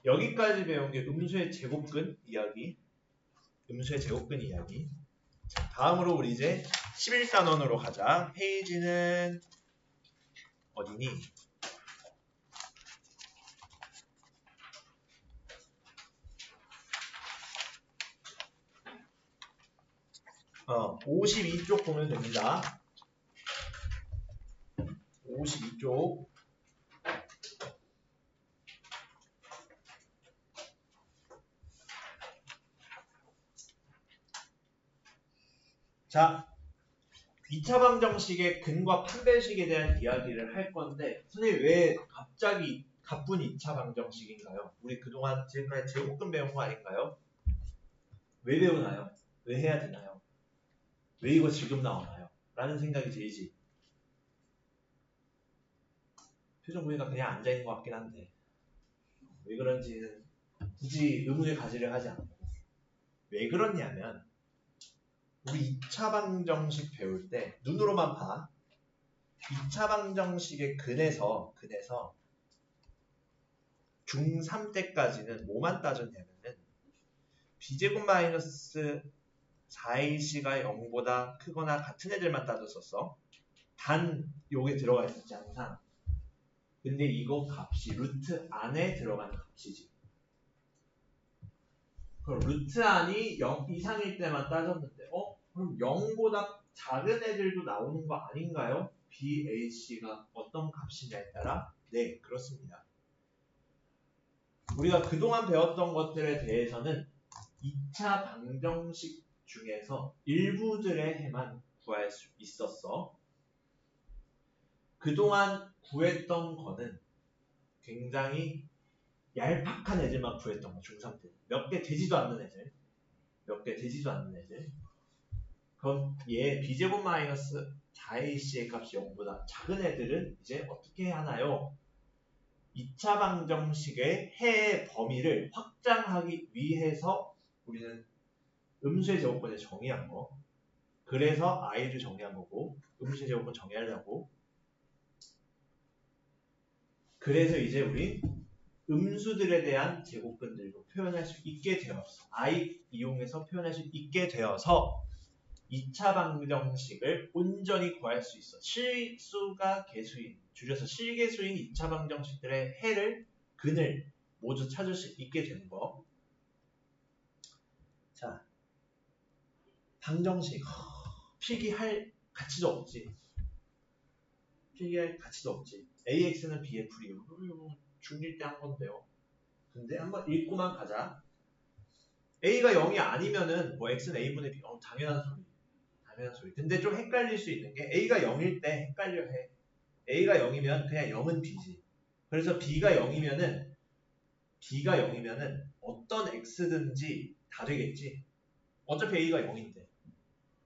여기까지 배운 게 음수의 제곱근 이야기. 음수의 제곱근 이야기. 자, 다음으로 우리 이제 11단원으로 가자. 페이지는 어디니? 52쪽 보면 됩니다. 52쪽. 자, 2차 방정식의 근과 판별식에 대한 이야기를 할 건데, 선생님 왜 갑자기 가쁜 2차 방정식인가요? 우리 그동안 지금까지 제곱근 배운 거 아닌가요? 왜 배우나요? 왜 해야 되나요? 왜 이거 지금 나오나요? 라는 생각이 들지. 표정 보니까 그냥 앉아있는 것 같긴 한데 왜 그런지는 굳이 의문을 가지려 하지 않고, 왜 그러냐면 우리 2차 방정식 배울 때 눈으로만 봐. 2차 방정식의 근에서 중3 때까지는 뭐만 따졌냐면은 b제곱 마이너스 4ac가 0보다 크거나 같은 애들만 따졌었어. 단 요게 들어가 있었지 항상. 근데 이거 값이 루트 안에 들어가는 값이지. 그럼 루트 안이 0 이상일 때만 따졌는데 그럼 0보다 작은 애들도 나오는 거 아닌가요? BAC가 어떤 값이냐에 따라? 네, 그렇습니다. 우리가 그동안 배웠던 것들에 대해서는 2차 방정식 중에서 일부들의 해만 구할 수 있었어. 그동안 구했던 거는 굉장히 얄팍한 애들만 구했던 거, 중3 때. 몇 개 되지도 않는 애들. 그럼 얘 b제곱 마이너스 4ac의 값이 0보다 작은 애들은 이제 어떻게 하나요? 2차 방정식의 해의 범위를 확장하기 위해서 우리는 음수의 제곱근을 정의한 거. 그래서 i를 정의한 거고, 음수의 제곱근 정의하려고. 그래서 이제 우리 음수들에 대한 제곱근들도 표현할 수 있게 되었어. i 이용해서 표현할 수 있게 되어서 2차 방정식을 온전히 구할 수 있어. 실수가 개수인, 줄여서 실개수인 2차 방정식들의 해를, 근을 모두 찾을 수 있게 되는 거. 자, 방정식 필기할 가치도 없지. 필기할 가치도 없지. AX는 B의 풀이요. 중1 때 한 건데요. 근데 한번 읽고만 가자. A가 0이 아니면은 뭐 X는 A분의 B. 당연한 소리. 근데 좀 헷갈릴 수 있는 게 A가 0일 때 헷갈려 해. A가 0이면 그냥 0은 B지. 그래서 B가 0이면은 어떤 X든지 다 되겠지. 어차피 A가 0인데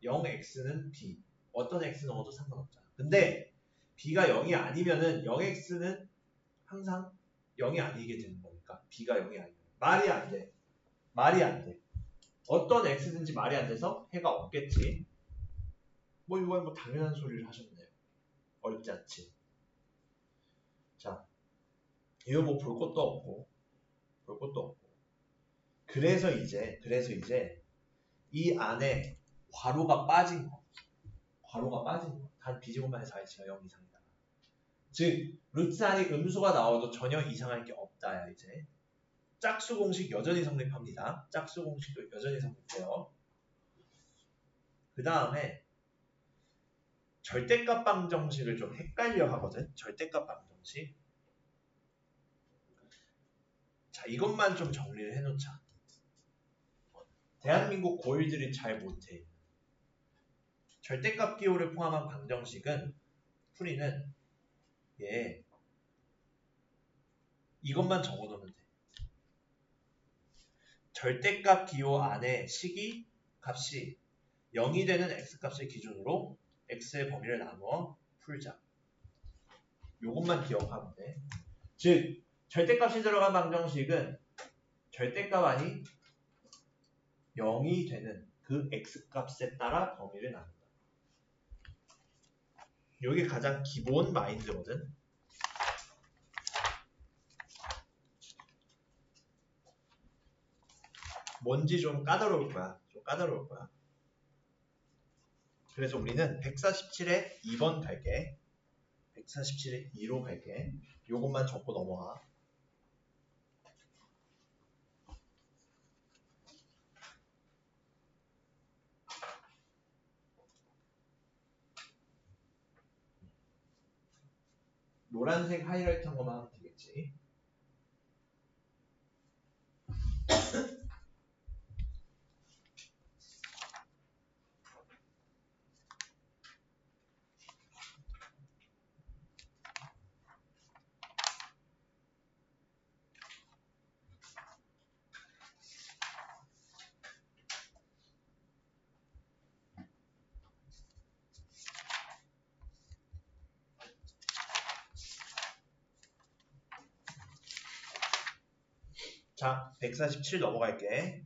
0X는 B. 어떤 X 넣어도 상관없잖아. 근데 B가 0이 아니면은 0X는 항상 0이 아니게 되는 거니까. B가 0이 아니면 말이 안 돼. 어떤 X든지 말이 안 돼서 해가 없겠지. 이건 뭐 당연한 소리를 하셨네요. 어렵지 않지. 자, 이거 뭐 볼 것도 없고. 그래서 이제 이 안에 괄호가 빠진 거. 단 b제곱만의 4ac가 0 이상이다. 즉 루트 안이 음수가 나와도 전혀 이상할 게 없다야. 이제 짝수 공식 여전히 성립합니다. 짝수 공식도 여전히 성립돼요. 그 다음에 절대값 방정식을 좀 헷갈려 하거든. 절대값 방정식. 자, 이것만 좀 정리를 해놓자. 대한민국 고1들이 잘 못해. 절대값 기호를 포함한 방정식은 풀이는 이것만 적어놓으면 돼. 절대값 기호 안에 식이 값이 0이 되는 x값을 기준으로 x의 범위를 나누어 풀자. 요것만 기억하면 돼. 즉 절대값이 들어간 방정식은 절대값 안이 0이 되는 그 x값에 따라 범위를 나눈다. 요게 가장 기본 마인드거든. 뭔지 좀 까다로울 거야. 그래서 우리는 147에 2번 갈게. 147에 2로 갈게. 요것만 적고 넘어가. 노란색 하이라이트 한 것만 하면 되겠지. 자, 147 넘어갈게.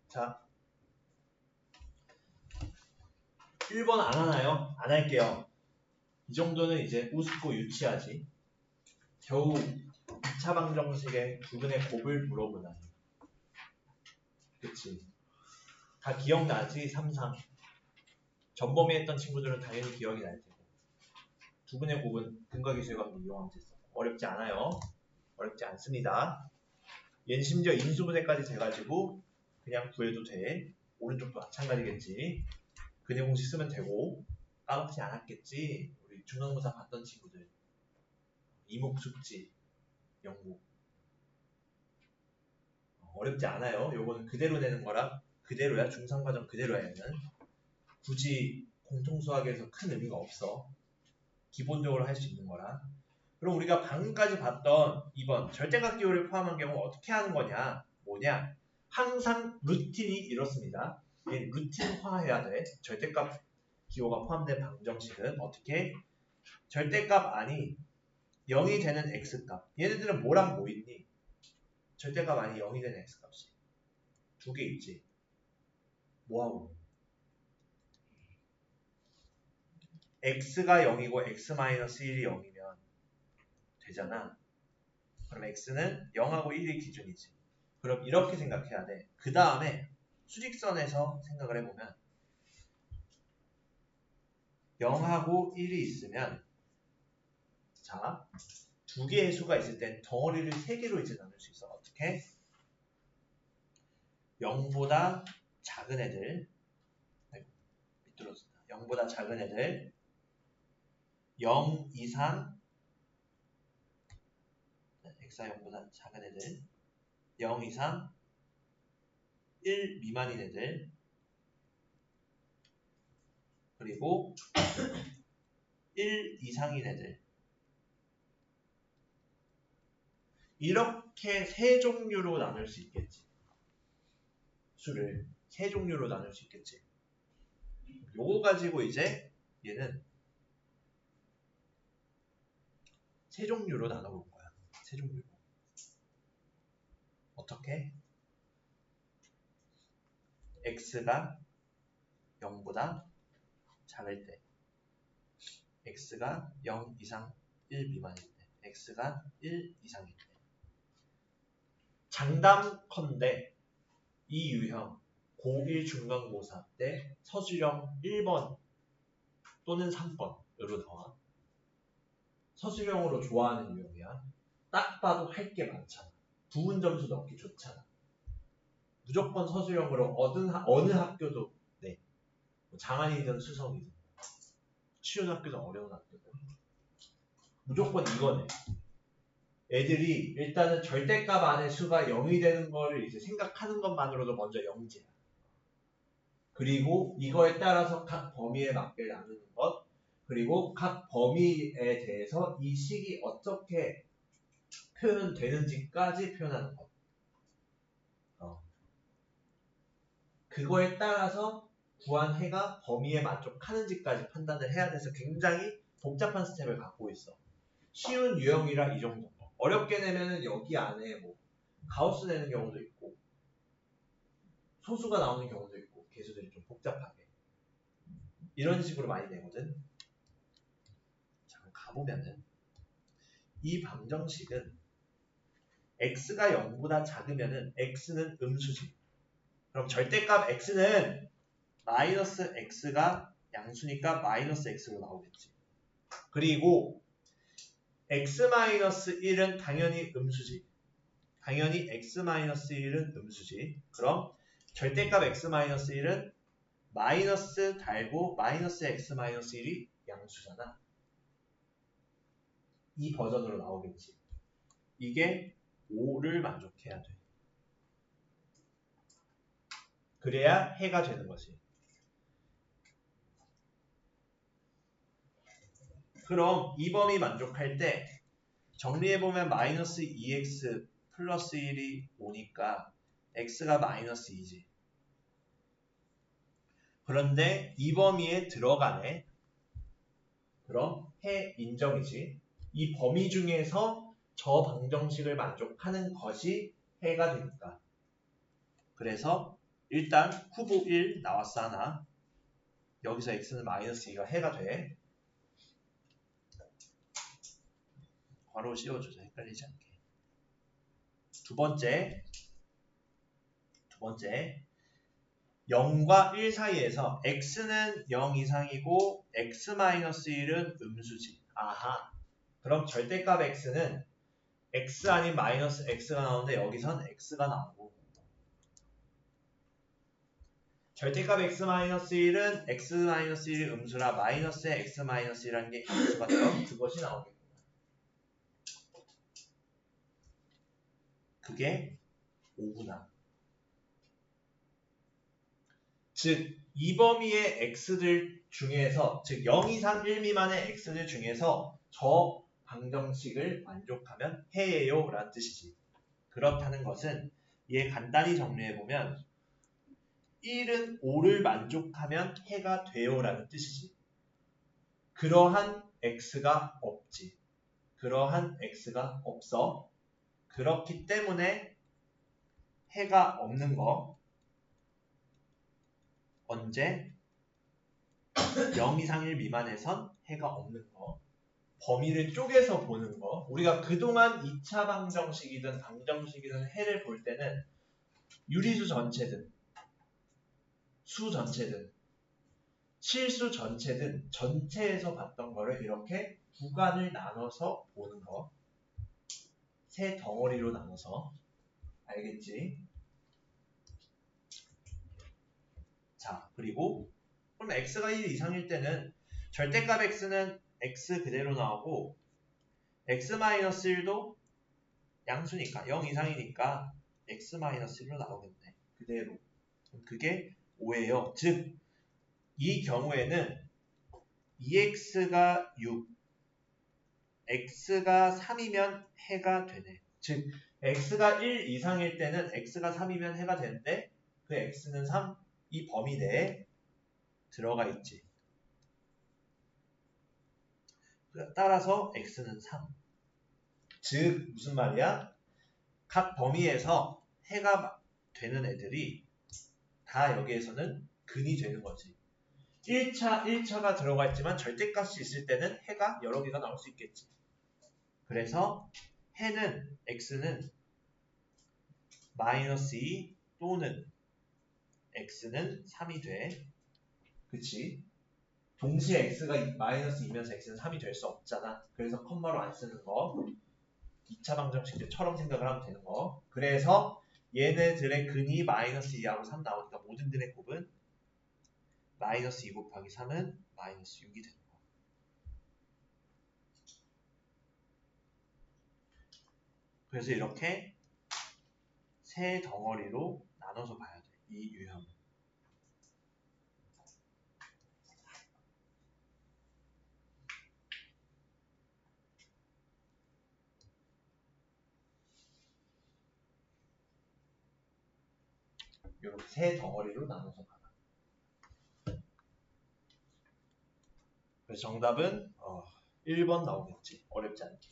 자, 1번 안 하나요? 안 할게요. 이 정도는 이제 우습고 유치하지. 겨우 2차 방정식의 부근의 곱을 물어보다니. 그치? 다 기억나지? 3, 3. 전범위 했던 친구들은 당연히 기억이 날 테고. 두분의 곱은 근거기술관계 이용하면 됐어. 어렵지 않아요. 어렵지 않습니다. 얘는 심지어 인수분해까지 돼가지고 그냥 구해도 돼. 오른쪽도 마찬가지겠지. 근해 공식 쓰면 되고. 까먹지 않았겠지. 우리 중간고사 봤던 친구들. 이목 숙지, 영국. 어렵지 않아요. 요거는 그대로 내는 거라 그대로야. 중상과정 그대로야 얘는. 굳이 공통수학에서 큰 의미가 없어. 기본적으로 할 수 있는 거라. 그럼 우리가 방금까지 봤던 2번 절대값 기호를 포함한 경우 어떻게 하는 거냐? 뭐냐? 항상 루틴이 이렇습니다. 루틴화해야 돼. 절대값 기호가 포함된 방정식은 어떻게? 절대값 안이 0이 되는 x값. 얘네들은 뭐랑 뭐 있니? 절대값 안이 0이 되는 x값이 두 개 있지. 뭐하고? x가 0이고 x-1이 0이면 되잖아. 그럼 x는 0하고 1이 기준이지. 그럼 이렇게 생각해야 돼. 그 다음에 수직선에서 생각을 해보면 0하고 1이 있으면 자, 두 개의 수가 있을 땐 덩어리를 세 개로 이제 나눌 수 있어. 어떻게? 0보다 작은 애들 밑들어진다. 0보다 작은 애들 0 이상 x가 0보다 작은 애들 0 이상 1 미만인 애들 그리고 1 이상인 애들 이렇게 세 종류로 나눌 수 있겠지. 수를 세 종류로 나눌 수 있겠지. 요거 가지고 이제 얘는 세 종류로 나눠볼 거야. 세 종류로. 어떻게? x가 0보다 작을 때 x가 0 이상 1 미만일 때 x가 1 이상일 때 장담컨대 이 유형 고1 중간고사 때 서술형 1번 또는 3번으로 나와. 서술형으로 좋아하는 유형이야. 딱 봐도 할 게 많잖아. 부분 점수 넣기 좋잖아. 무조건 서술형으로 어느 학교도 네. 장안이든 수성이든 쉬운 학교든 어려운 학교든 무조건 이거네. 애들이 일단은 절대값 안에 수가 0이 되는 거를 이제 생각하는 것만으로도 먼저 영재야. 그리고 이거에 따라서 각 범위에 맞게 나누는 것 그리고 각 범위에 대해서 이 식이 어떻게 표현되는지까지 표현하는 것. 그거에 따라서 구한 해가 범위에 만족하는지까지 판단을 해야 돼서 굉장히 복잡한 스텝을 갖고 있어. 쉬운 유형이라 이 정도. 어렵게 내면은 여기 안에 뭐 가우스 내는 경우도 있고 소수가 나오는 경우도 있고 개수들이 좀 복잡하게 이런 식으로 많이 내거든. 자, 가보면은 이 방정식은 x가 0보다 작으면은 x는 음수지. 그럼 절대값 x는 마이너스 x가 양수니까 마이너스 x로 나오겠지. 그리고 x-1은 당연히 음수지. 당연히 x-1은 음수지. 그럼 절대값 x-1은 마이너스 달고 마이너스 x-1이 양수잖아. 이 버전으로 나오겠지. 이게 5를 만족해야 돼. 그래야 해가 되는 거지. 그럼 이 범위 만족할 때 정리해보면 마이너스 2x 플러스 1이 5니까 x가 마이너스 2지. 그런데 이 범위에 들어가네. 그럼 해 인정이지. 이 범위 중에서 저 방정식을 만족하는 것이 해가 되니까. 그래서 일단 후보 1 나왔어 하나. 여기서 x는 마이너스 2가 해가 돼. 괄호 씌워주자. 헷갈리지 않게. 두 번째 0과 1 사이에서 x는 0 이상이고 x-1은 음수지. 아하. 그럼 절대값 x는 x 아닌 마이너스 x가 나오는데 여기선 x가 나오고 절대값 x-1은 x-1이 음수라 마이너스에 x-1이라는 게 양수가 되어 그것이 나오겠구나. 그게 5구나. 즉, 이 범위의 x들 중에서, 즉 0 이상 1 미만의 x들 중에서 저 방정식을 만족하면 해예요 라는 뜻이지. 그렇다는 것은 얘 간단히 정리해보면 1은 5를 만족하면 해가 돼요 라는 뜻이지. 그러한 x가 없지. 그러한 x가 없어. 그렇기 때문에 해가 없는 거. 언제? 0 이상 1 미만에선 해가 없는 거. 범위를 쪼개서 보는 거. 우리가 그동안 2차 방정식이든 방정식이든 해를 볼 때는 유리수 전체든 수 전체든 실수 전체든 전체에서 봤던 거를 이렇게 구간을 나눠서 보는 거. 세 덩어리로 나눠서. 알겠지? 자, 그리고 그럼 x가 1 이상일 때는 절대값 x는 x 그대로 나오고 x-1도 양수니까 0 이상이니까 x-1로 나오겠네. 그대로. 그게 5예요. 즉, 이 경우에는 2x가 6, x가 3이면 해가 되네. 즉, x가 1 이상일 때는 x가 3이면 해가 되는데 그 x는 3, 이 범위 내에 들어가 있지. 따라서 x는 3. 즉 무슨 말이야? 각 범위에서 해가 되는 애들이 다 여기에서는 근이 되는 거지. 1차가 들어가 있지만 절대값이 있을 때는 해가 여러 개가 나올 수 있겠지. 그래서 해는 x는 마이너스 2 또는 x는 3이 돼. 그치? 동시에 x가 마이너스 2면서 x는 3이 될 수 없잖아. 그래서 컴마로 안 쓰는 거. 2차 방정식처럼 생각을 하면 되는 거. 그래서 얘네들의 근이 마이너스 2하고 3 나오니까 모든 들의 곱은 마이너스 2 곱하기 3은 마이너스 6이 되는 거. 그래서 이렇게 세 덩어리로 나눠서 봐야 돼. 이 유형은. 이렇게 세 덩어리로 나눠서 봐라. 그래서 정답은 1번 나오겠지. 어렵지 않게.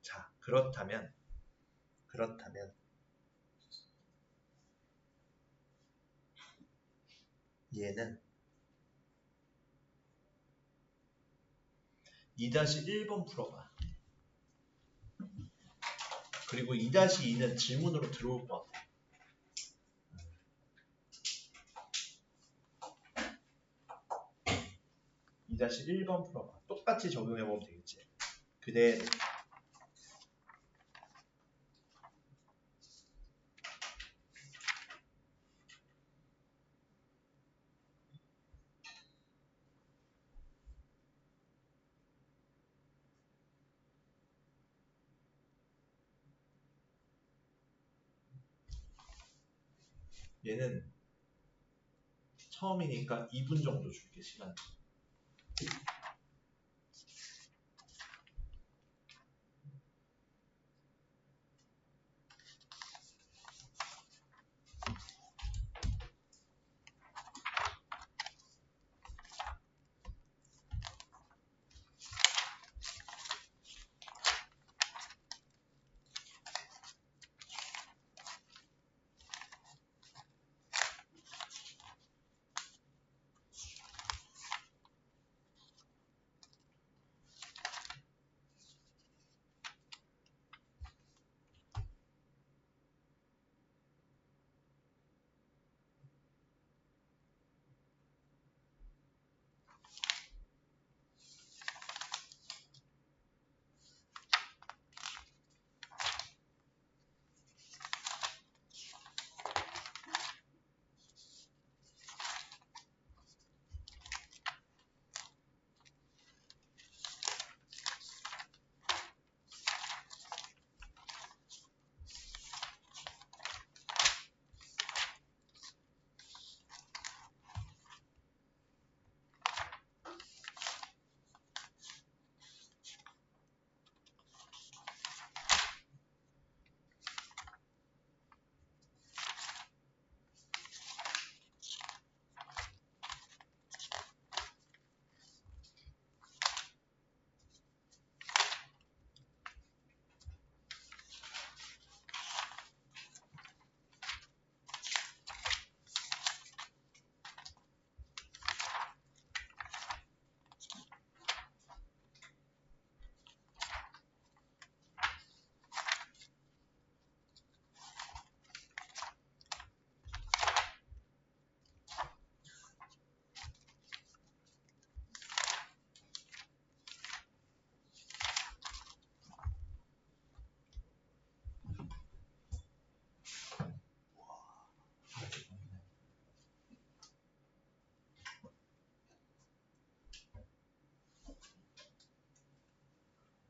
자, 그렇다면 얘는 2-1번 풀어봐. 그리고 2-2는 질문으로 들어올 것 같아. 2-1번 풀어봐. 똑같이 적용해보면 되겠지. 그대로. 얘는 처음이니까 2분 정도 줄게, 시간.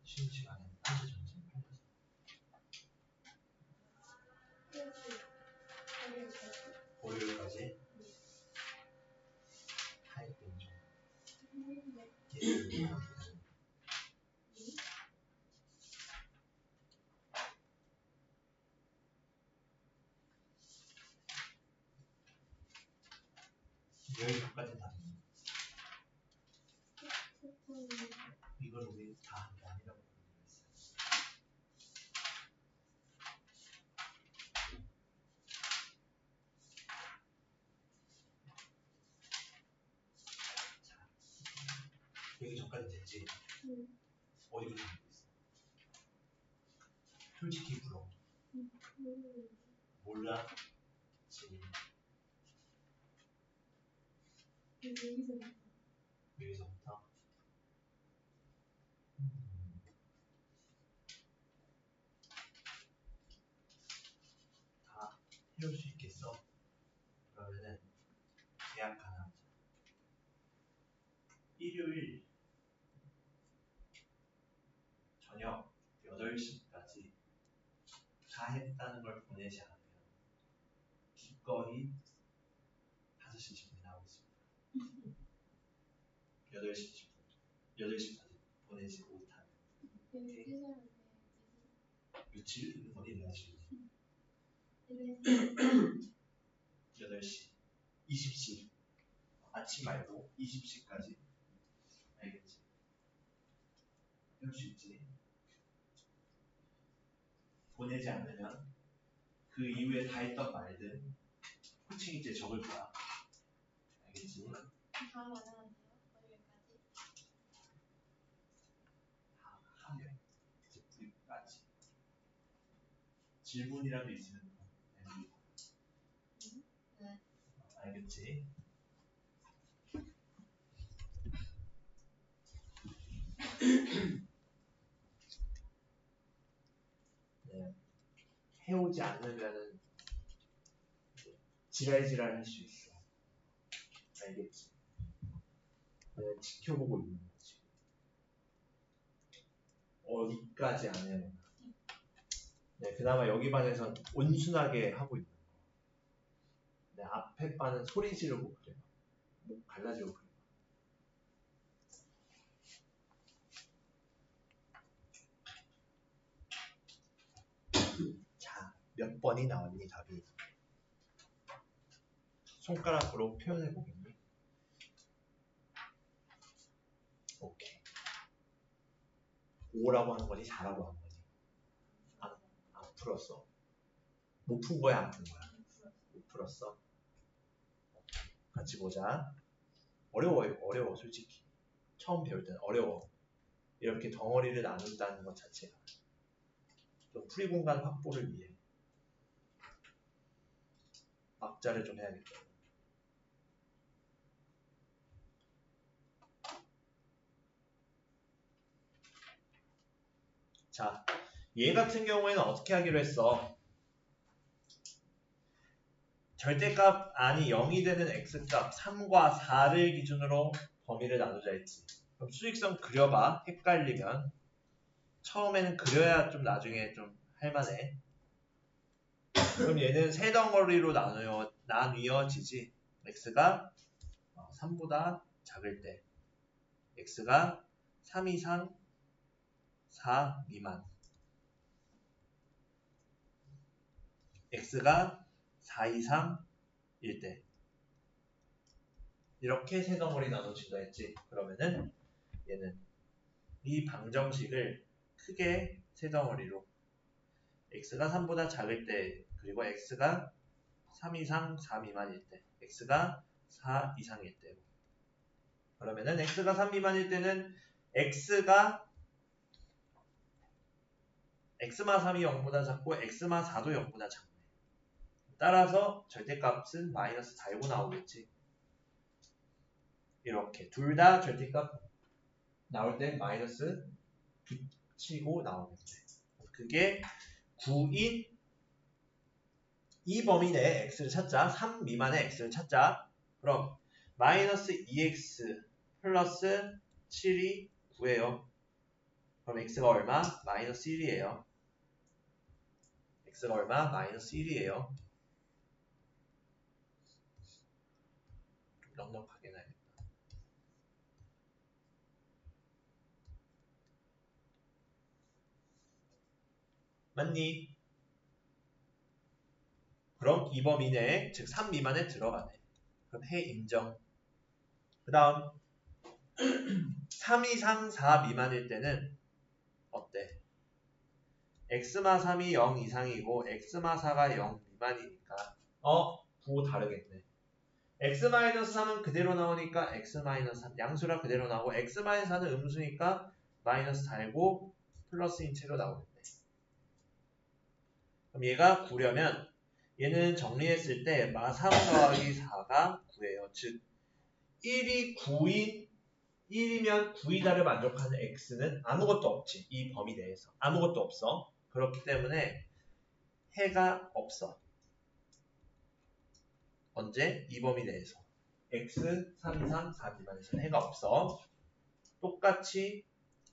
쉬는 시간에 한시 점심 팔려서 월요일까지 타입된 중. 여기까지 다 됐네. 이걸 우리 다 한 게 아니라고 그랬어요. 자, 여기 전까지 됐지? 어디부터 됐어? 솔직히 물어. 몰라? 지금 여기서부터 다 해올 수 있겠어? 그러면은 계약 하나 하자. 일요일 저녁 8시까지 다 했다는 걸 보내지 않으면 기꺼이 5시 20분에 나오겠습니다. 8시 20분. 8시까지 보내지 못하면. 며칠 있는 거니? 내가 지금 8시 20시 아침 말고 20시까지 알겠지? 할 수 있지? 보내지 않으면 그 이후에 다 했던 말들 호칭이제 적을 거야. 알겠지? 다음 안 하면 돼요? 월요일까지? 질문이란 게 있으면 네. 알겠지? 네. 해오지 않으면은 지랄지랄 할 수 있어. 알겠지? 네, 지켜보고 있는 거지. 어디까지 안 해오나. 네, 그나마 여기 반에선 온순하게 하고 있는 거. 네, 앞에 반은 소리 지르고 그래요. 목 갈라지고 그래요. 자, 몇 번이 나왔니, 답이? 손가락으로 표현해 보겠니? 오케이. 5라고 하는 거지, 4라고 하는 거지. 안 풀었어. 못 푼 거야, 안 푼 거야? 못 풀었어. 같이 보자. 어려워, 솔직히. 처음 배울 때는 어려워. 이렇게 덩어리를 나눈다는 것 자체가. 좀 풀이 공간 확보를 위해. 막자를 좀 해야겠다. 자, 얘 같은 경우에는 어떻게 하기로 했어? 절대값 아니 0이 되는 x값 3과 4를 기준으로 범위를 나누자 했지. 그럼 수직선 그려봐. 헷갈리면. 처음에는 그려야 좀 나중에 좀 할만해. 그럼 얘는 세 덩어리로 나뉘어지지. x가 3보다 작을 때, x가 3 이상 4 미만, x가 4 이상일 때. 이렇게 세 덩어리 나눠진다 했지. 그러면은 얘는 이 방정식을 크게 세 덩어리로 x가 3보다 작을 때, 그리고 x가 3 이상 4 미만일 때, x가 4 이상일 때. 그러면은 x가 3 미만일 때는 x마 3이 0보다 작고 x마 4도 0보다 작네. 따라서 절대값은 마이너스 달고 나오겠지. 이렇게 둘 다 절대값 나올 때 마이너스 붙이고 나오겠네. 그게 9인 이 범위 내에 x를 찾자. 3 미만의 x를 찾자. 그럼 마이너스 2x 플러스 7이 9예요. 그럼 x가 얼마? 마이너스 1이에요. x가 얼마? 마이너스 1이에요. 좀 넉넉하게 나야겠다. 맞니? 그럼 이 범위 내에, 즉 3 미만에 들어가네. 그럼 해 인정. 그 다음 3 이상 4 미만일 때는 어때? x마 3이 0 이상이고 x마 4가 0 미만이니까 부호 다르겠네. x-3은 그대로 나오니까 x-3 양수라 그대로 나오고 x-4는 음수니까 마이너스 달고 플러스인 채로 나오겠네. 그럼 얘가 9려면 얘는 정리했을 때 마 3 더하기 4가 9예요. 즉 1이 9인 1이면 9이다를 만족하는 x는 아무것도 없지. 이 범위 내에서 아무것도 없어. 그렇기 때문에 해가 없어. 언제? 이 범위 내에서 x 3 이상 4 미만에서는 해가 없어. 똑같이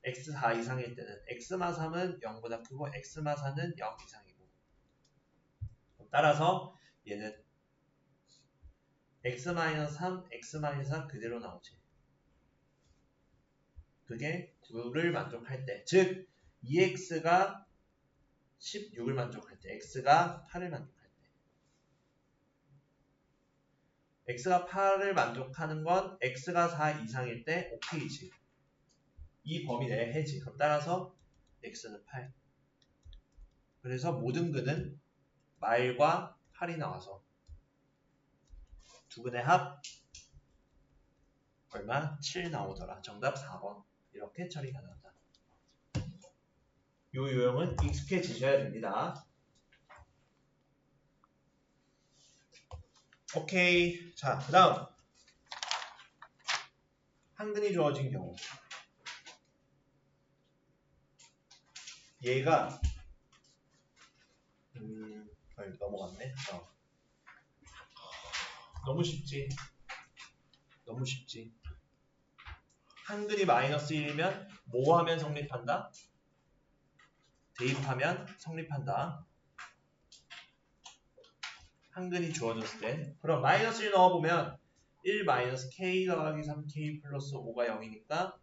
x 4 이상일 때는 x마 3은 0보다 크고 x마 4는 0 이상이고, 따라서 얘는 x-3, x-4 그대로 나오지. 그게 9를 만족할 때, 즉 2x가 16을 만족할 때, x가 8을 만족할 때. x가 8을 만족하는 건 x가 4 이상일 때 오케이지. 이 범위 내에 해지. 그럼 따라서 x는 8. 그래서 모든 근은 말과 8이 나와서 두 근의 합 얼마? 7 나오더라. 정답 4번. 이렇게 처리가 나온다. 이 요령은 익숙해지셔야 됩니다. 오케이. 자, 그 다음 한근이 주어진 경우 얘가 넘어갔네. 너무 쉽지. 너무 쉽지. 한근이 마이너스 1이면 뭐 하면 성립한다? 대입하면 성립한다. 한근이 주어졌을 때. 그럼 마이너스 1 넣어보면 1 마이너스 k 더하기 3k 플러스 5가 0이니까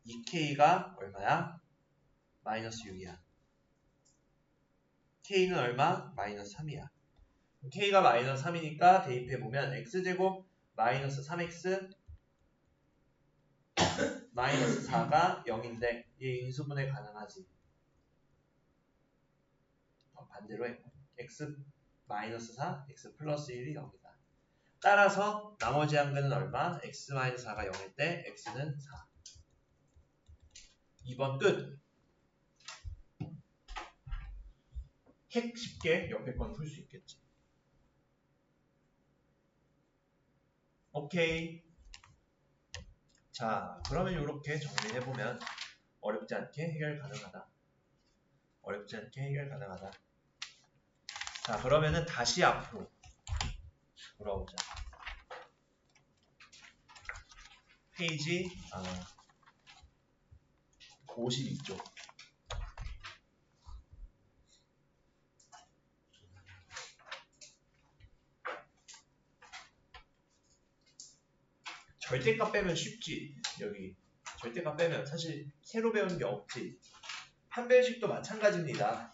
2k가 얼마야? 마이너스 6이야. k는 얼마? 마이너스 3이야. k가 마이너스 3이니까 대입해보면 x제곱 마이너스 3x 마이너스 4가 0인데 얘 인수분해 가능하지. 반대로 해. x 마이너스 4, x 플러스 1이 0이다. 따라서 나머지 한근은 얼마? x 마이너스 4가 0일 때 x는 4. 2번 끝. 핵 쉽게 옆에 건 풀 수 있겠지. 오케이. 자, 그러면 이렇게 정리해보면 어렵지 않게 해결 가능하다. 어렵지 않게 해결 가능하다. 자, 그러면은 다시 앞으로 돌아오자. 페이지 52쪽. 절대값 빼면 쉽지. 여기 절대값 빼면 사실 새로 배우는 게 없지. 판별식도 마찬가지입니다.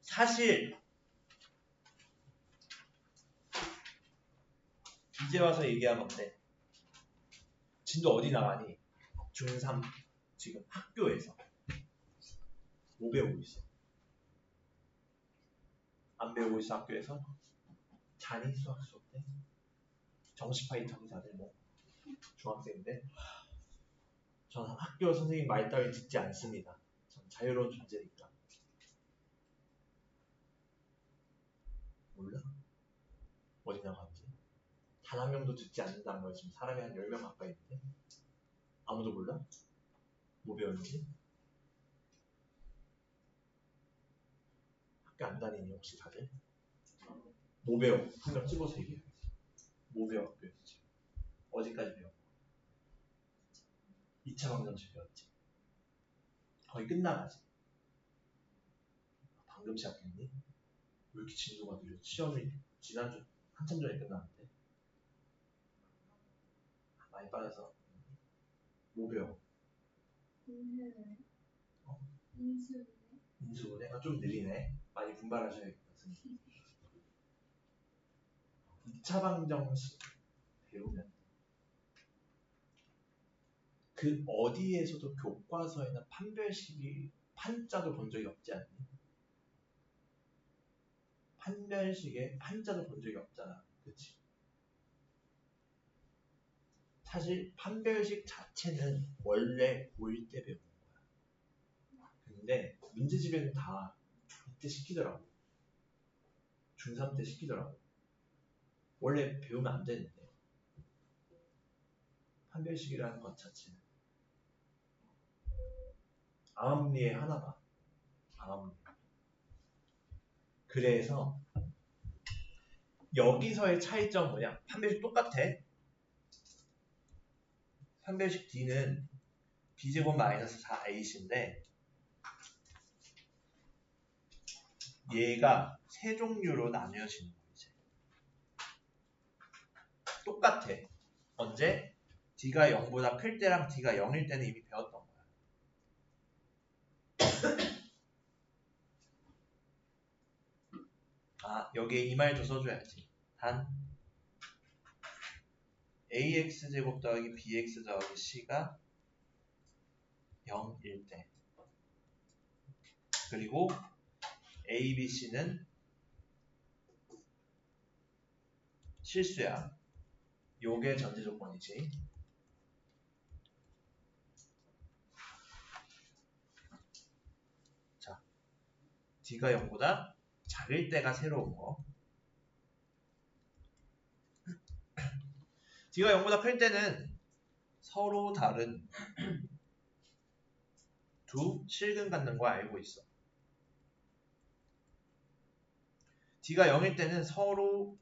사실 이제 와서 얘기하면 어때? 진도 어디 나가니? 중3 지금 학교에서 뭐 배우고 있어? 안 배우고 있어 학교에서? 자니 수학 수업 때? 정시 파이터니 다들 뭐 중학생인데 저는 학교 선생님 말 따위 듣지 않습니다. 전 자유로운 존재니까. 몰라? 어디 나갔지? 단 한 명도 듣지 않는다는 거야. 지금 사람이 한 10명 가까이 있는데 아무도 몰라? 뭐 배웠는지? 학교 안 다니니 혹시 다들? 뭐 배워? 한 명 찍어서 얘기해. 뭐 배워 학교에서 지금? 어디까지 배워? 2차 방정식 배웠지. 거의 끝나가지. 방금 시작했니? 왜 이렇게 진도가 느려? 시험이 지난주 한참 전에 끝났는데 많이 빠져서 뭐 배워? 인수분해가 좀 느리네. 많이 분발하셔야겠다. 2차 방정식 배우면 그 어디에서도 교과서에는 판별식이 판자도 본 적이 없지 않니? 판별식에 판자도 본 적이 없잖아. 그치? 사실 판별식 자체는 원래 고1 때 배우는 거야. 근데 문제집에는 다 이때 시키더라고. 중3 때 시키더라고. 원래 배우면 안 되는데. 판별식이라는 것 자체는. 암암리에 하나다. 암암리. 그래서 여기서의 차이점 뭐냐? 판별식 똑같아. 판별식 D는 B제곱 마이너스 4A인데 얘가 세 종류로 나뉘어지는 거지. 똑같아. 언제? D가 0보다 클 때랑 D가 0일 때는 이미 배웠던 거야. 여기에 이 말도 써줘야지. 단 AX제곱 더하기 BX 더하기 C가 0일 때 그리고 A, B, C는 실수야. 요게 전제 조건이지. 자, D가 0보다 작을 때가 새로운 거. D가 0보다 클 때는 서로 다른 두 실근 갖는 거 알고 있어. D가 0일 때는 서로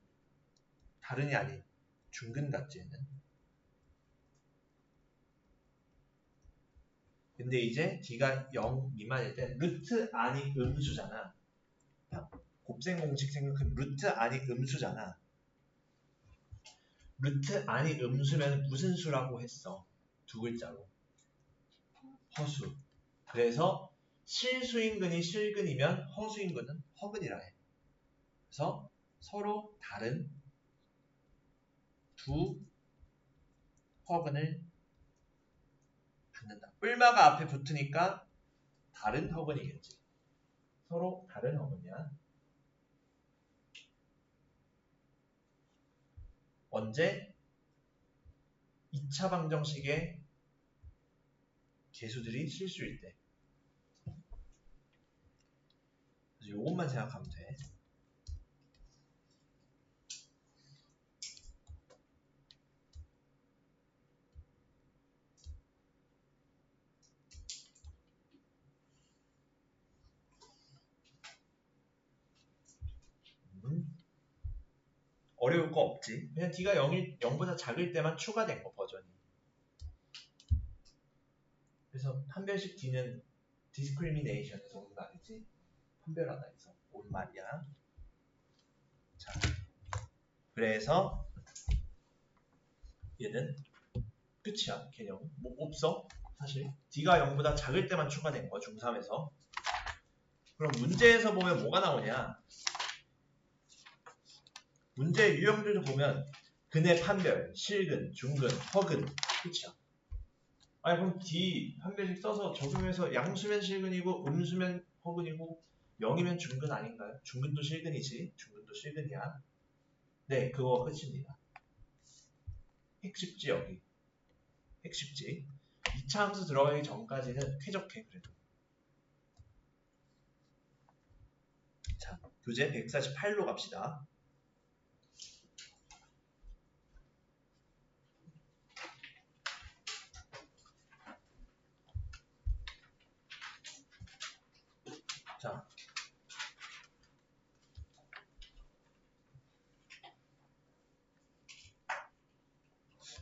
다른이 아닌 중근 같지 얘는. 근데 이제 D가 0 미만일 때 루트 아니 음수잖아. 곱셈 공식 생각하면 루트 아니 음수잖아. 루트 아니 음수면 무슨 수라고 했어? 두 글자로. 허수. 그래서 실수인근이 실근이면 허수인근은 허근이라 해. 그래서 서로 다른 두 허근을 갖는다. 뿔마가 앞에 붙으니까 다른 허근이겠지. 서로 다른 허근이야. 언제? 2차 방정식의 개수들이 실수일 때. 그래서 이것만 생각하면 돼. 어려울 거 없지. 그냥 D가 0보다 작을 때만 추가된 거, 버전이. 그래서 판별식 D는 discrimination에서 온 말이지. 판별하다에서 온 말이야. 자, 그래서 얘는 끝이야, 개념. 뭐 없어, 사실. D가 0보다 작을 때만 추가된 거, 중3에서. 그럼 문제에서 보면 뭐가 나오냐. 문제 유형들도 보면 근의 판별, 실근, 중근, 허근, 끝이야. 아니 그럼 D 판별식 써서 적용해서 양수면 실근이고 음수면 허근이고 0이면 중근 아닌가요? 중근도 실근이지. 중근도 실근이야. 네, 그거 끝입니다. 핵쉽지 여기. 핵쉽지. 2차 함수 들어가기 전까지는 쾌적해 그래도. 자, 교재 148로 갑시다.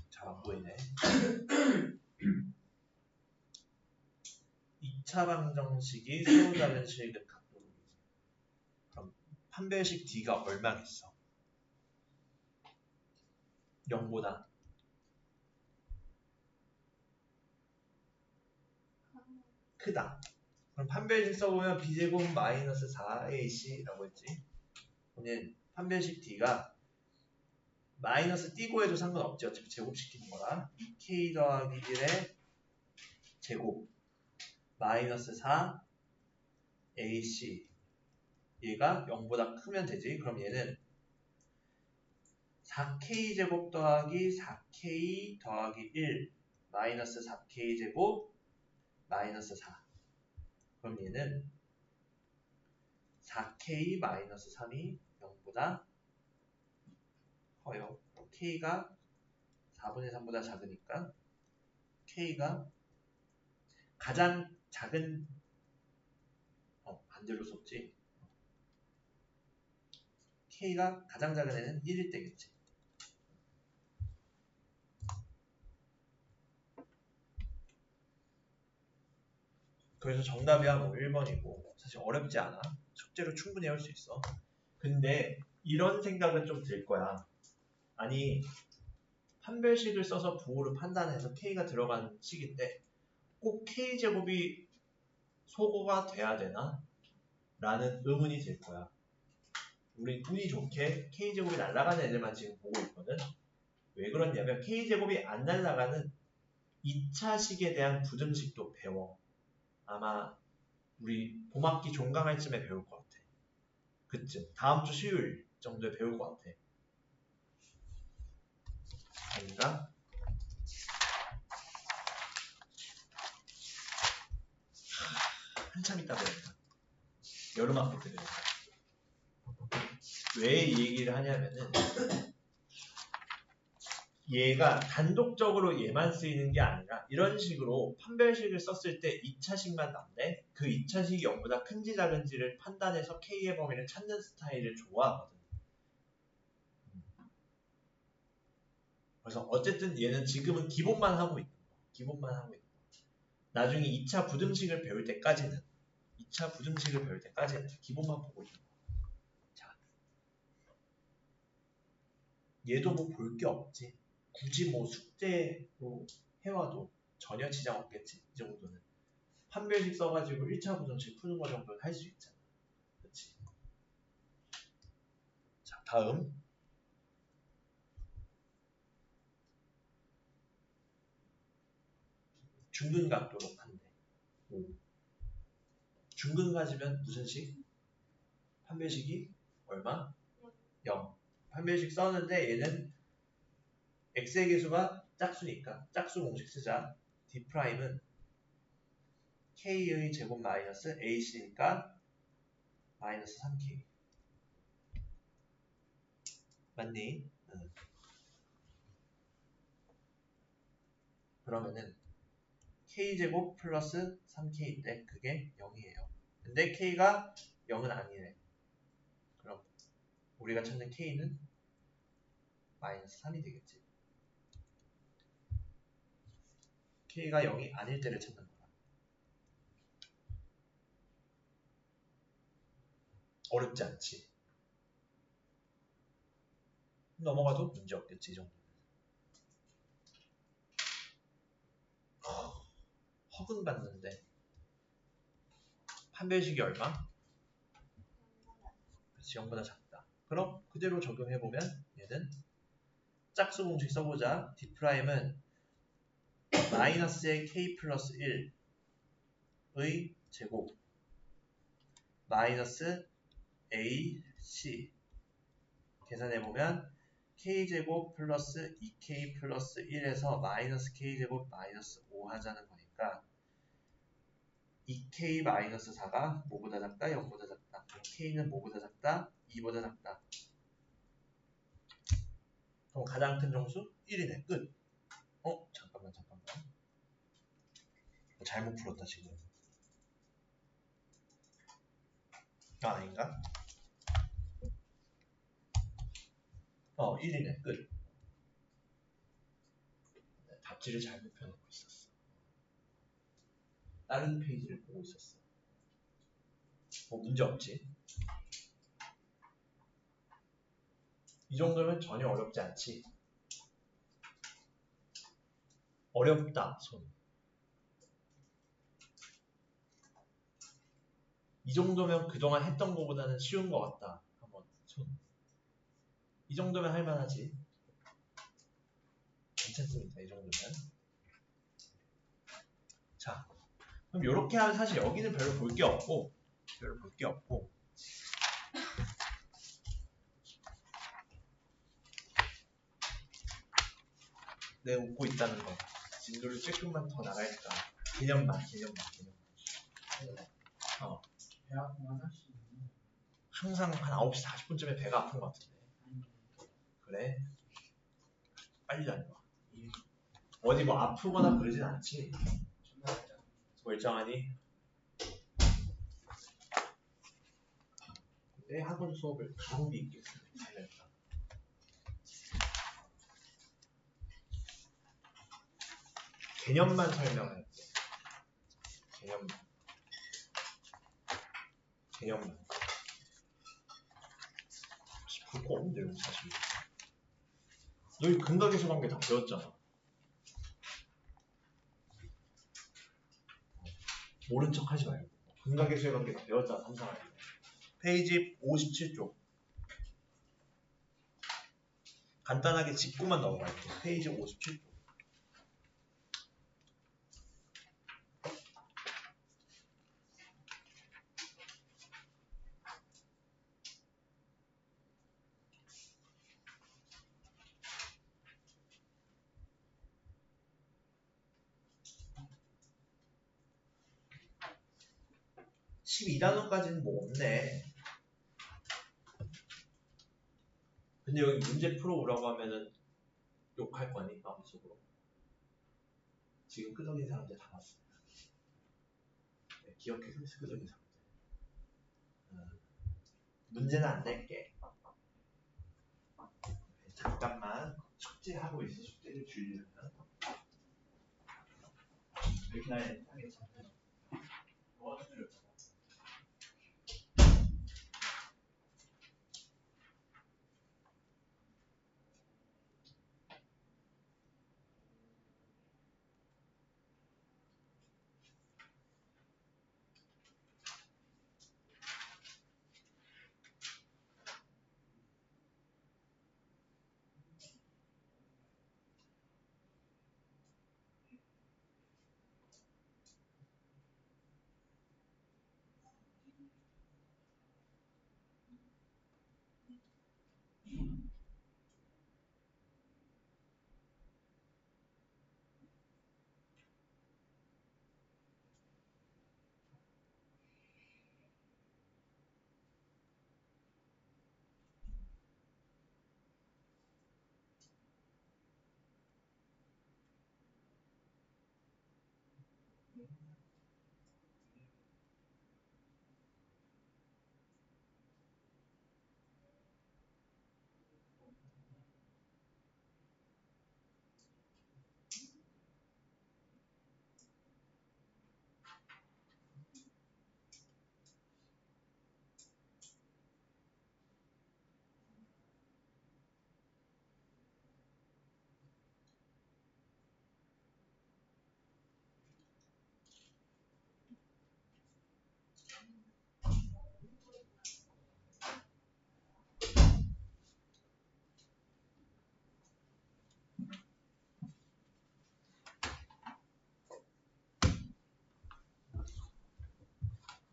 자, 안 보이네. 2차 방정식이 서로 다른 실근 각도로이지. 그럼 판별식 D가 얼마겠어? 0보다 크다. 그럼 판별식 써보면 b제곱 마이너스 4ac라고 했지. 오늘 판별식 D가 마이너스 띄고 해도 상관없지. 어차피 제곱시키는 거라. 2k 더하기 1의 제곱 마이너스 4ac 얘가 0보다 크면 되지. 그럼 얘는 4k 제곱 더하기 4k 더하기 1 마이너스 4k 제곱 마이너스 4. 그럼 얘는 4k 마이너스 3이 0보다 커요. k가 4분의 3보다 작으니까 k가 가장 작은 반대로 썼지. k가 가장 작은 애는 1일 때겠지. 그래서 정답이야 뭐 1번이고 사실 어렵지 않아. 숙제로 충분히 할 수 있어. 근데 이런 생각은 좀 들 거야. 아니 판별식을 써서 부호를 판단해서 k가 들어간 식인데 꼭 k제곱이 소거가 돼야 되나? 라는 의문이 들 거야. 우리 운이 좋게 k제곱이 날아가는 애들만 지금 보고 있거든. 왜 그러냐면 k제곱이 안 날아가는 2차식에 대한 부등식도 배워. 아마 우리 봄학기 종강할 쯤에 배울 것 같아. 그쯤 다음 주 수요일 정도에 배울 것 같아. 아닌가? 한참 있다 배운다. 여름학기 때 배운다. 왜 이 얘기를 하냐면은 얘가 단독적으로 얘만 쓰이는 게 아니라 이런 식으로 판별식을 썼을 때 2차식만 남네. 그 2차식이 0보다 큰지 작은지를 판단해서 K의 범위를 찾는 스타일을 좋아하거든. 그래서 어쨌든 얘는 지금은 기본만 하고 있는 거야. 기본만 하고 있는 거야. 나중에 2차 부등식을 배울 때까지는 기본만 보고 있는 거야. 자, 얘도 뭐 볼 게 없지. 굳이 뭐 숙제로 해와도 전혀 지장 없겠지. 이 정도는. 판별식 써가지고 1차 부등식 푸는 거 정도는 할 수 있잖아. 그렇지? 자, 다음. 중근각도로 판대. 중근가지면 무슨 식? 판별식이 얼마? 0. 판별식 썼는데 얘는 x의 개수가 짝수니까 짝수 공식 쓰자. d'은 k의 제곱 마이너스 ac니까 마이너스 3k. 맞니? 응. 그러면은 k제곱 플러스 3k인데 그게 0이에요. 근데 k가 0은 아니래. 그럼 우리가 찾는 k는 마이너스 3이 되겠지. k가 0이 아닐 때를 찾는 거야. 어렵지 않지. 넘어가도 문제 없겠지, 이 정도는. 허근 받는데 판별식이 얼마? 그래서 0보다 작다. 그럼 그대로 적용해보면 얘는 짝수 공식 써보자. D'은 마이너스의 k 플러스 1의 제곱 마이너스 ac 계산해보면 k제곱 플러스 2k 플러스 1에서 마이너스 k제곱 마이너스 5 하자는 거니까 2k 마이너스 4가 뭐보다 작다? 0보다 작다. 그럼 k는 뭐보다 작다? 2보다 작다. 그럼 가장 큰 정수? 1이네. 끝. 잠깐만. 잘못 풀었다 지금. 아닌가? 1이네. 끝. 답지를 잘못 펴놓고 있었어. 다른 페이지를 보고 있었어. 문제 없지? 이 정도면 전혀 어렵지 않지? 어렵다, 손. 이 정도면 그동안 했던 것보다는 쉬운 것 같다. 한번 손. 이 정도면 할만하지? 괜찮습니다. 이 정도면. 자, 그럼 이렇게 하면 사실 여기는 별로 볼 게 없고 내 웃고 있다는 거. 진도를 조금만 더 나갈까. 개념만. 항상 한 9시 40분쯤에 배가 아픈 것 같은데. 그래? 빨리 다녀와. 어디 뭐 아프거나 그러진 않지? 멀쩡하니? 내 학원 수업을 가성비 있게 잘했다. 개념만 설명할게. 개념만. 볼 거 없는데 여기 사실. 너희 근각에서 관계 다 배웠잖아. 모른 척 하지 말고. 근각에서의 관계 다 배웠잖아. 삼성할 때. 페이지 57쪽. 간단하게 짚고만 넘어갈게. 페이지 57쪽. (12단원까지는) 뭐 없네. 근데 여기 문제 풀어오라고 하면은 욕할 거니? 마음속으로. 지금 끄덕인 사람들 다 봤어요. 네, 기억해서 끄덕인 사람들. 문제는 안 낼게. 잠깐만 숙제하고 있어. 숙제를 줄이려면 이렇게 나야 하겠잖아. 뭐가 줄였어?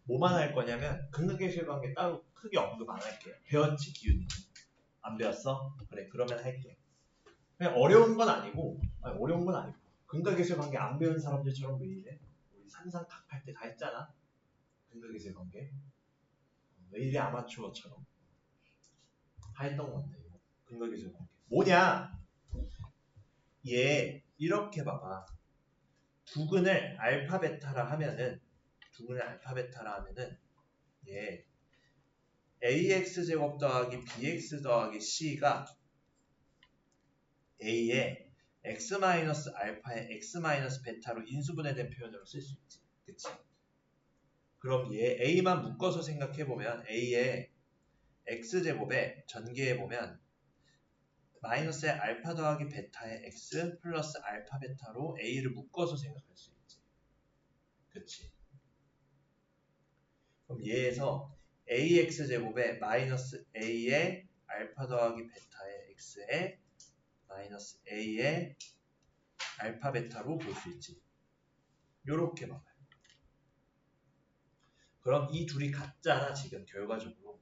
뭐만 할 거냐면 근각계수의 관계 따로 크게 언급 안 할게요. 배웠지 기운이? 안 배웠어? 그래 그러면 할게. 그냥 어려운 건 아니고 어려운 건 아니고 근각계수의 관계 안 배운 사람들처럼 왜 이래? 우리 산상탁할 때 다 했잖아. 근각계수의 관계 왜 이래 아마추어처럼 다 했던 건데 이거 근각계수의 관계 뭐냐? 얘 이렇게 봐봐. 두근을 알파 베타라 하면은 얘 ax 제곱 더하기 bx 더하기 c가 a의 x-알파의 x-베타로 인수분해된 표현으로 쓸 수 있지. 그치? 그럼 얘 a만 묶어서 생각해보면 a의 x제곱에 전개해보면 마이너스의 알파 더하기 베타의 x 플러스 알파 베타로 a를 묶어서 생각할 수 있지. 그치? 그럼 얘에서 ax제곱에 마이너스 a의 알파 더하기 베타의 x에 마이너스 a의 알파 베타로 볼 수 있지. 요렇게 봐봐요. 그럼 이 둘이 같잖아 지금 결과적으로.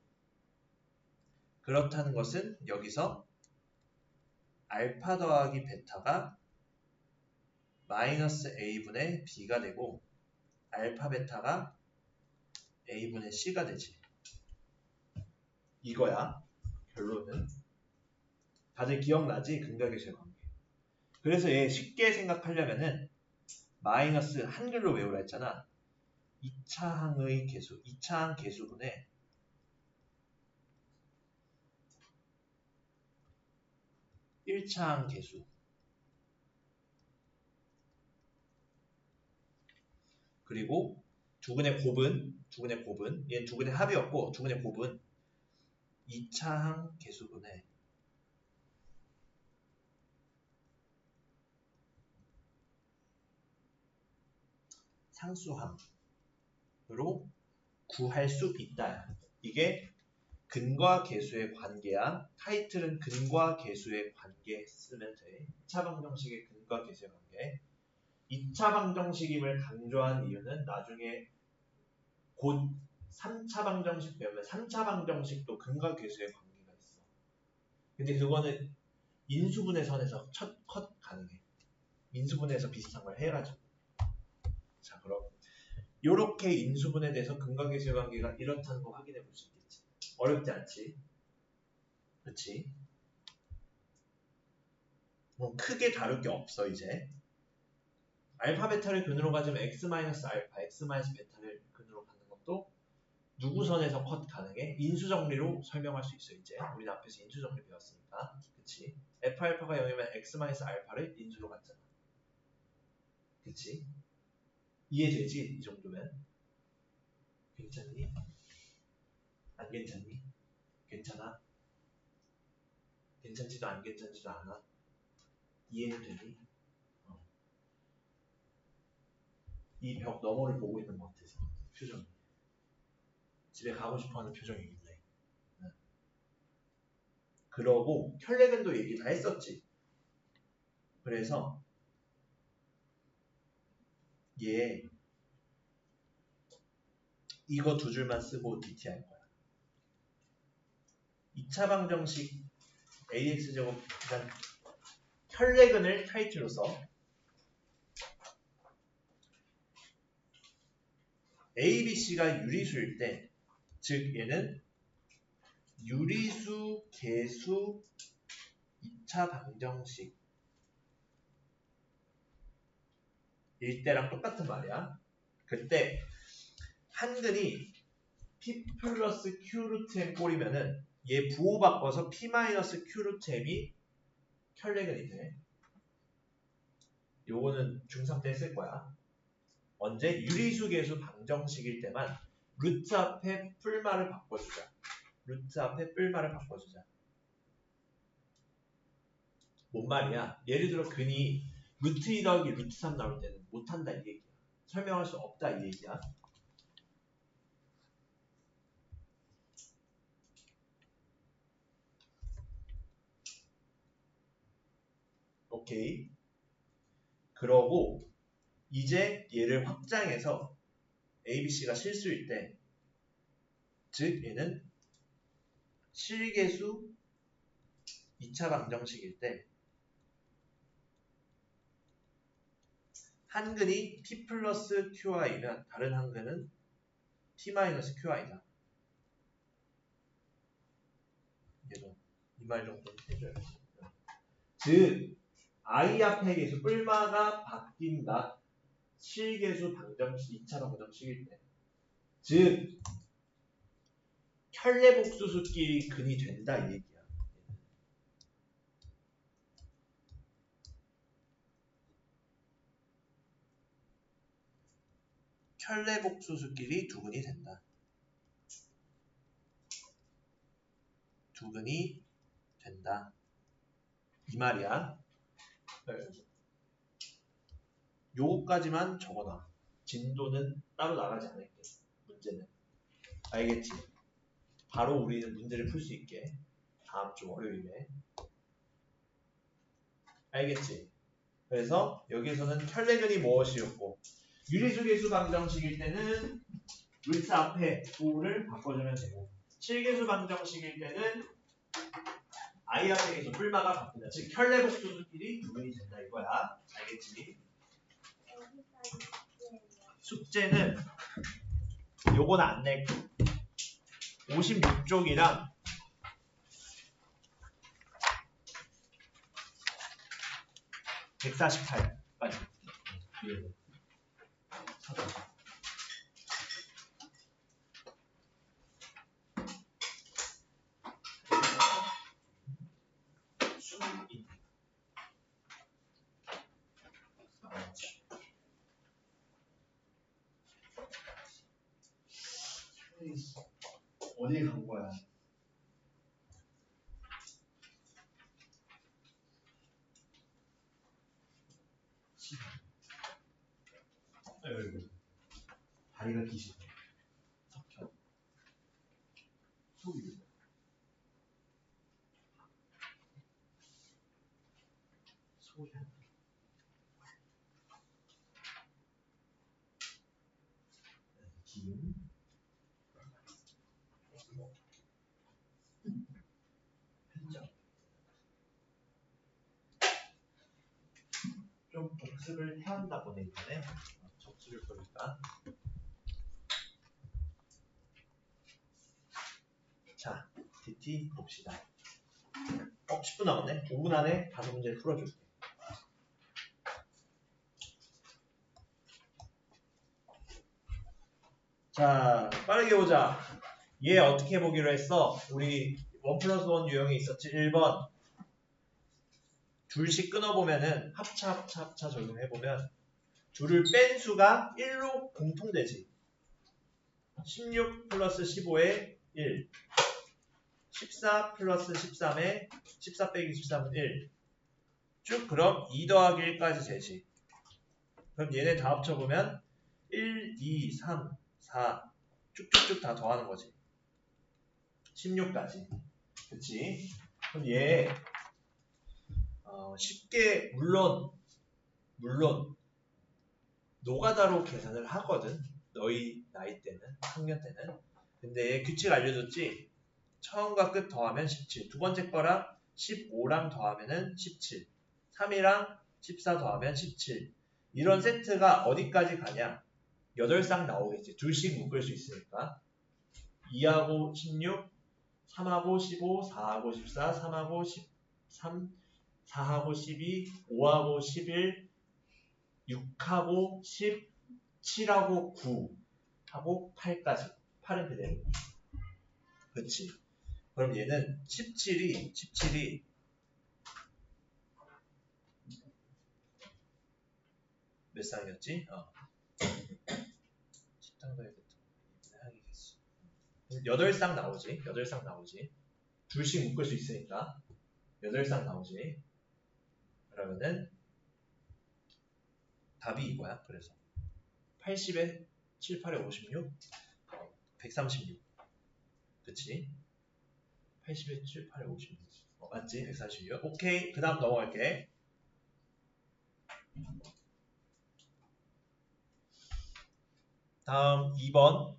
그렇다는 것은 여기서 알파 더하기 베타가 마이너스 a분의 b가 되고 알파 베타가 a분의 c가 되지. 이거야 결론은. 다들 기억나지? 근각계수의 관계. 그래서 얘 쉽게 생각하려면은 마이너스 한글로 외우라 했잖아. 2차항의 계수, 2차항 계수분의 (1차항) 계수 그리고 두근의 곱은 얘는 두근의 합이었고 두근의 곱은 2차항 계수분의 상수항으로 구할 수 있다. 이게 근과 계수의 관계야. 타이틀은 근과 계수의 관계 쓰면 돼. 2차 방정식의 근과 계수의 관계. 2차 방정식임을 강조한 이유는 나중에 곧 3차 방정식 배우면 3차 방정식도 근과 계수의 관계가 있어. 근데 그거는 인수분해 선에서 첫 컷 가능해. 인수분해에서 비슷한 걸 해가지고. 자 그럼 요렇게 인수분해에 대해서 근과 계수의 관계가 이렇다는 거 확인해 볼 수 있겠지. 어렵지 않지? 그치? 뭐 크게 다룰 게 없어 이제. 알파 베타를 근으로 가지면 x-알파, x-베타를 근으로 갖는 것도 누구 선에서 컷 가능해? 인수정리로 설명할 수 있어 이제. 우리는 앞에서 인수정리 배웠으니까. 그치? F알파가 0이면 x-알파를 인수로 갖잖아. 그치? 이해되지? 이 정도면. 괜찮니? 안 괜찮니? 괜찮아? 괜찮지도 안 괜찮지도 않아? 이해는 되니? 이 벽 너머를 보고 있는 것 같아서 표정이. 집에 가고 싶어하는 표정이겠네. 그러고 혈레근도 얘기 다 했었지. 그래서 얘 이거 두 줄만 쓰고 DT 할 거야. 2차 방정식 AX제곱 일단 혈레근을 타이틀로 써. A, B, C가 유리수일 때, 즉 얘는 유리수, 개수, 2차 방정식 일 때랑 똑같은 말이야. 그때 한근이 P 플러스 Q 루트 M 꼴이면은 얘 부호 바꿔서 P 마이너스 Q 루트 M이 혈레근이 돼. 요거는 중3 때 쓸 거야. 언제? 유리수 개수 방정식일 때만 루트 앞에 풀말을 바꿔주자. 루트 앞에 뿔말을 바꿔주자. 뭔 말이야? 예를 들어 근이 루트 2 더하기 루트 3 나올 때는 못한다 이 얘기야. 설명할 수 없다 이 얘기야. 오케이. 그러고 이제 얘를 확장해서 ABC가 실수일 때, 즉 얘는 실계수 2차 방정식일 때 한근이 P 플러스 QI면 다른 한근은 T 마이너스 QI다. 얘도 이 말 정도는 해줘야지. 즉 I 앞에 계수 뿔마가 바뀐다. 실계수 방정식 2차 방정식일 때. 즉 혈례복수수끼리 근이 된다 이 얘기야. 혈례복수수끼리 두근이 된다. 두근이 된다. 이 말이야. 요거까지만 적어놔. 진도는 따로 나가지 않을게. 문제는. 알겠지? 바로 우리는 문제를 풀 수 있게. 다음 주 월요일에. 알겠지? 그래서 여기서는 혈례근이 무엇이었고 유리수계수 방정식일 때는 루트 앞에 부호를 바꿔주면 되고 실계수 방정식일 때는 I 앞에 계수 뿔마가 바뀐다. 즉 혈례복수수끼리 두근이 된다 이거야. 알겠지? 숙제는 요건 안 낼게. 56쪽이랑 148까지. 어디 간 거야? 아이고, 다리가 기시네. 석현. 소유. 소현. 김. 현정. 좀 복습을 해야 한다 보네 이번에. 접수를 보니까. 자, DT 봅시다. 10분 남았네. 5분 안에 5문제 풀어줄게. 자, 빠르게 보자. 얘 어떻게 보기로 했어? 우리 1 플러스 1 유형이 있었지. 1번. 둘씩 끊어보면은 합차 적용해보면 둘을 뺀 수가 1로 공통되지. 16 플러스 15에 1. 14 플러스 13에 14 빼기 13은 1. 쭉 그럼 2 더하기 1까지 되지. 그럼 얘네 다 합쳐보면 1, 2, 3, 4 쭉쭉쭉 다 더하는 거지. 16까지. 그치? 그럼 얘 쉽게 물론 노가다로 계산을 하거든. 너희 나이 때는 학년 때는. 근데 규칙 알려줬지. 처음과 끝 더하면 17. 두 번째 거랑 15랑 더하면은 17. 3이랑 14 더하면 17. 이런 세트가 어디까지 가냐? 8쌍 나오겠지. 둘씩 묶을 수 있으니까. 2하고 16, 3하고 15, 4하고 14, 3하고 13, 4하고 12, 5하고 11, 6하고 10, 7하고 9 하고 8까지. 8은 그대로. 그렇지. 그럼 얘는 17이 몇 쌍이었지? 10당도에 8쌍 나오지. 8쌍 나오지. 둘씩 묶을 수 있으니까 8쌍 나오지. 그러면은 답이 이거야. 그래서 80에 7, 8에 56, 136. 그치? 80에 7, 8에 56. 맞지? 136. 오케이. 그 다음 넘어갈게. 다음 2번.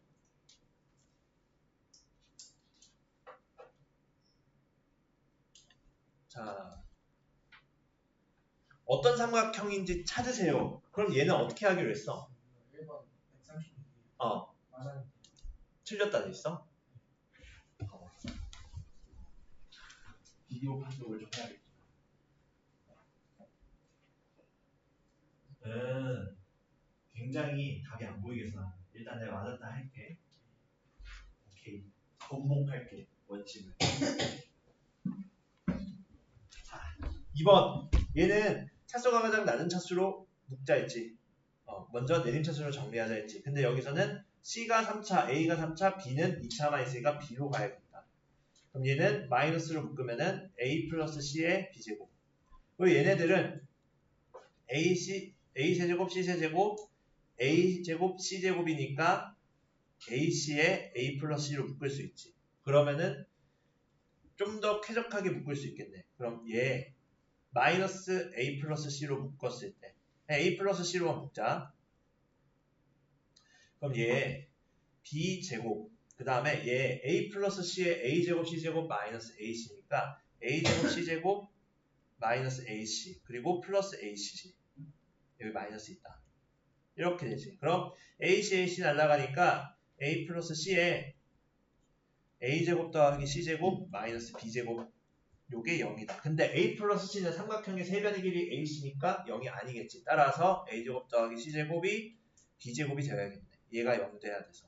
자, 어떤 삼각형인지 찾으세요. 그럼 얘는 어떻게 하기로 했어? 1번 132. 맞아요. 틀렸다 돼 있어? 비디오 판독을 좀 해야겠다. 굉장히 답이 안 보이겠어. 일단 내가 맞았다 할게. 오케이. 번복할게. 원칙을. 자, 2번. 얘는 차수가 가장 낮은 차수로 묶자 했지. 먼저 내림 차수로 정리하자 했지. 근데 여기서는 C가 3차, A가 3차, B는 2차만 있으니까 B로 가야겠다. 그럼 얘는 마이너스로 묶으면은 A 플러스 C의 B제곱. 그리고 얘네들은 A 세제곱, C 세제곱, A 제곱, C 제곱이니까 AC에 A 플러스 C로 묶을 수 있지. 그러면은 좀 더 쾌적하게 묶을 수 있겠네. 그럼 얘 마이너스 A 플러스 C로 묶었을 때 A 플러스 C로 묶자. 그럼 얘 B제곱 그 다음에 얘 A 플러스 C에 A제곱 C제곱 마이너스 AC니까 A제곱 C제곱 마이너스 AC 그리고 플러스 AC지. 여기 마이너스 있다. 이렇게 되지. 그럼 AC 날라가니까 A 플러스 C에 A제곱 더하기 C제곱 마이너스 B제곱 요게 0이다. 근데 A 플러스 C는 삼각형의 세변의 길이 AC니까 0이 아니겠지. 따라서 A제곱 더하기 C제곱이 B제곱이 되어야겠네. 얘가 0 돼야 돼서.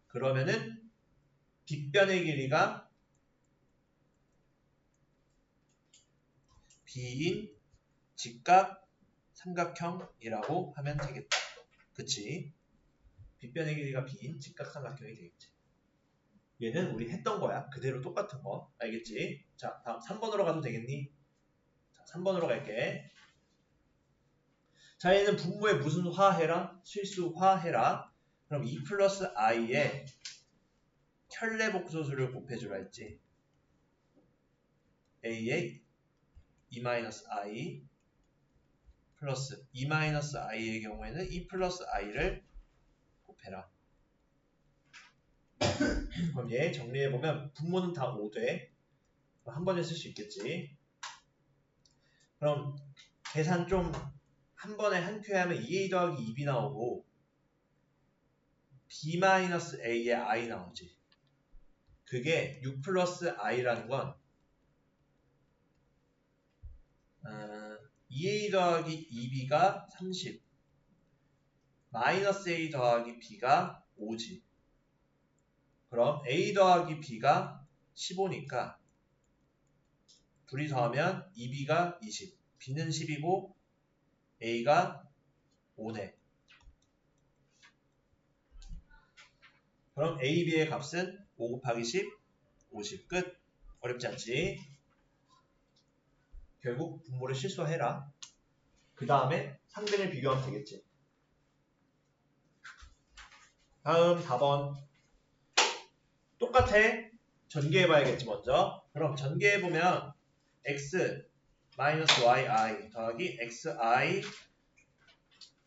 그러면은 빗변의 길이가 B인 직각 삼각형이라고 하면 되겠다. 그치? 빗변의 길이가 B인 직각 삼각형이 되겠지. 얘는 우리 했던 거야. 그대로 똑같은 거. 알겠지? 자, 다음 3번으로 가도 되겠니? 자, 3번으로 갈게. 자, 얘는 분모에 무슨 화해라? 실수화해라. 그럼 2 플러스 i에 켤레 복소수를 곱해주라 했지. a에 2-i 플러스 2-i의 경우에는 2 플러스 i를 곱해라. 그럼 얘 정리해보면 분모는 다 5돼. 한 번에 쓸 수 있겠지. 그럼 계산 좀 한 번에 한 큐에 하면 2a 더하기 2b 나오고 b-a의 i 나오지. 그게 6 플러스 i라는 건 2a 더하기 2b가 30 마이너스 a 더하기 b가 5지. 그럼 A 더하기 B가 15니까 둘이 더하면 2B가 20. B는 10이고 A가 5네. 그럼 A, B의 값은 5 곱하기 10, 50. 끝. 어렵지 않지? 결국 분모를 실수해라. 그 다음에 상등을 비교하면 되겠지. 다음 4번. 똑같아. 전개해봐야겠지 먼저. 그럼 전개해보면 x 마이너스 yi 더하기 xi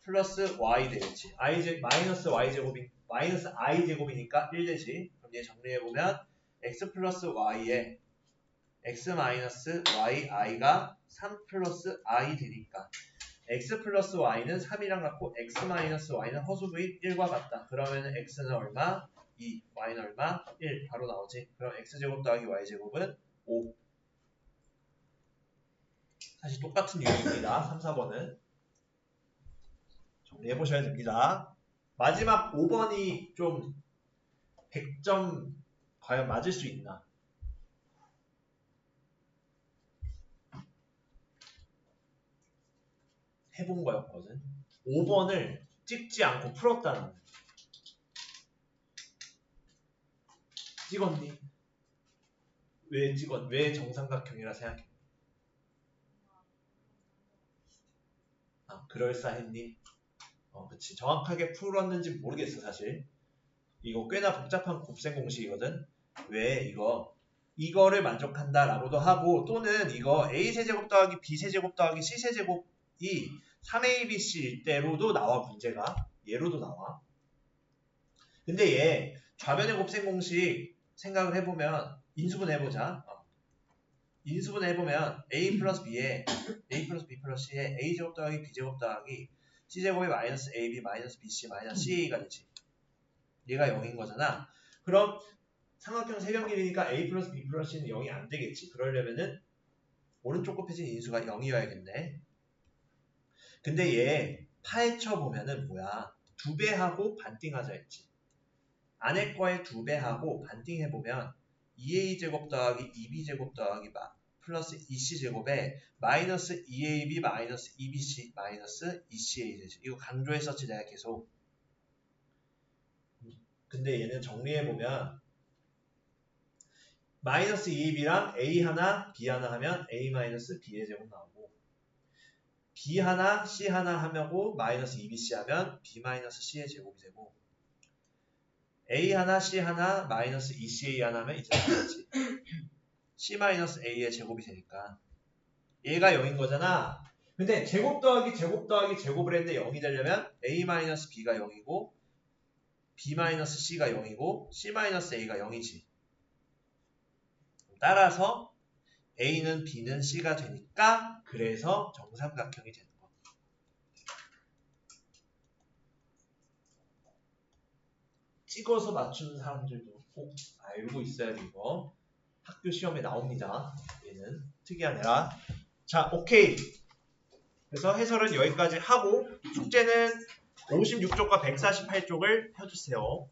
플러스 y 되겠지. 마이너스 y제곱이 마이너스 i제곱이니까 1 되지. 그럼 얘 정리해보면 x 플러스 y에 x 마이너스 yi가 3 플러스 i 되니까 x 플러스 y는 3이랑 같고 x 마이너스 y는 허수부인 1과 같다. 그러면 x는 얼마? 2, y는 얼마? 1. 바로 나오지. 그럼 x제곱 더하기 y제곱은 5. 사실 똑같은 유형입니다. 3, 4번은. 정리해보셔야 됩니다. 마지막 5번이 좀 100점 과연 맞을 수 있나? 해본 거였거든. 5번을 찍지 않고 풀었다는 거야. 찍었니? 왜 정삼각형이라 생각해? 아, 그럴싸했니? 그치. 정확하게 풀었는지 모르겠어, 사실. 이거 꽤나 복잡한 곱셈 공식이거든. 왜 이거를 만족한다라고도 하고, 또는 이거 a세제곱 더하기 b세제곱 더하기 c세제곱이 3abc일 때로도 나와, 문제가. 얘로도 나와. 근데 얘 좌변의 곱셈 공식 생각을 해보면 인수분 해보자. 인수분 해보면 a 플러스 b에 a 플러스 b 플러스 c에 a제곱 더하기 b제곱 더하기 c제곱이 마이너스 ab 마이너스 bc 마이너스 ca가 되지. 얘가 0인 거잖아. 그럼 삼각형 세변길이니까 a 플러스 b 플러스 c는 0이 안 되겠지. 그러려면은 오른쪽 곱해진 인수가 0이어야겠네. 근데 얘 파헤쳐 보면은 뭐야? 2배하고 반띵하자 했지. 안에 거에 2배하고 반띵해보면 2a제곱 더하기 2b제곱 더하기 플러스 2c제곱에 마이너스 2ab 마이너스 2bc 마이너스 2ca 되지. 이거 강조했었지 내가 계속. 근데 얘는 정리해보면 마이너스 2ab랑 a 하나 b 하나 하면 a 마이너스 b의 제곱 나오고 b 하나 c 하나 하면고 마이너스 2bc 하면 b 마이너스 c의 제곱이 되고 a 하나 c 하나 마이너스 2ca 하나 하면 이제 되겠지. c 마이너스 a의 제곱이 되니까 얘가 0인 거잖아. 근데 제곱 더하기 제곱을 했는데 0이 되려면 a 마이너스 b가 0이고 b 마이너스 c가 0이고 c 마이너스 a가 0이지. 따라서 a는 b는 c가 되니까 그래서 정삼각형이 되는 거. 찍어서 맞추는 사람들도 꼭 알고 있어야 돼. 이거 학교 시험에 나옵니다. 얘는 특이한 애라. 자, 오케이. 그래서 해설은 여기까지 하고 숙제는 56쪽과 148쪽을 펴주세요.